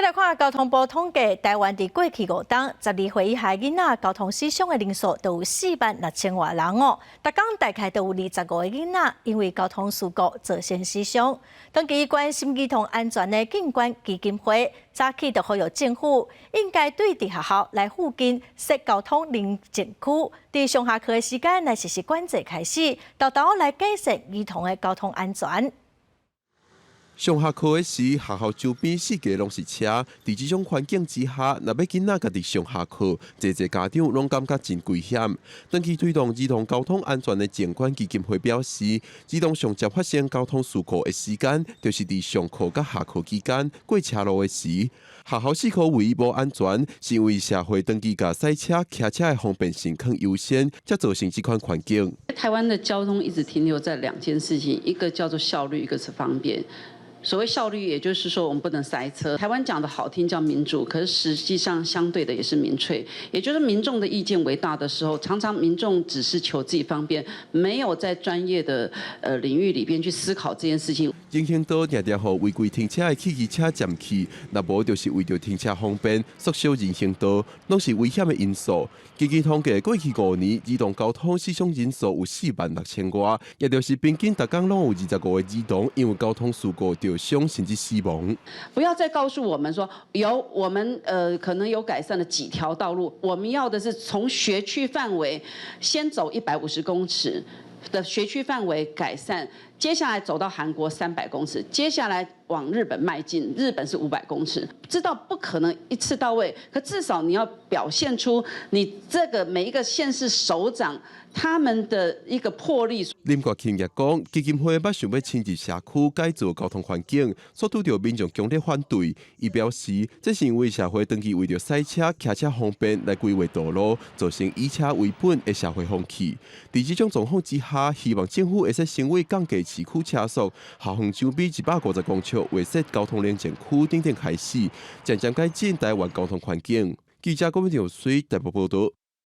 再来看交通部统计，台湾伫过去5天12岁以下囡仔交通死伤的人数都有46000多人哦。逐天大概都有25个囡仔因为交通事故造成死伤。长期关心儿童安全的警官基金会，早起就呼吁政府应该对伫学校来附近设交通宁静区，伫上下课的时间来实施管制开始，豆豆来改善儿童的交通安全。 上下课的时，学校周边四界拢是车。伫这种环境之下，若要囡仔家己上下课，侪家长拢感觉真危险。长期推动儿童交通安全的监管基金会表示，儿童上接发生交通事故的时间，就是伫上课甲下课期间过车路的时。学校4科唯一无安全，是因为社会长期甲赛车、骑车的方便性更优先，才造成这款环境。台湾的交通一直停留在2件事情，一个叫做效率，一个是方便。 所谓效率，也就是说我们不能塞车。台湾讲的好听叫民主，可是实际上相对的也是民粹。也就是民众的意见为大的时候，常常民众只是求自己方便，没有在专业的领域里边去思考这件事情。人行道常常互违规停车的汽机车占去，若无就是为着停车方便，缩小人行道，拢是危险的因素。根据统计，过去5年儿童交通死伤人数有46000多，也就是平均逐天拢有25个儿童因为交通事故受伤甚至死亡。不要再告诉我们说我们可能有改善了几条道路，我们要的是从学区范围先走150公尺的学区范围改善，接下来走到韩国300公尺，接下来往日本迈进，日本是500公尺。知道不可能一次到位，可至少你要表现出你这个每一个县市首长他们的一个魄力。林国庆也讲，基金会捌想要亲自社区改造交通环境，所拄到民众强烈反对。伊表示，这是因为社会长期为着赛车、骑车方便来规划道路，造成以车为本的社会风气。在这种状况之下，希望政府会使成为降低市区车速，下方周边150公尺划设交通宁静区等开始，渐渐改进台湾交通环境。记者郭明朝随台北报道。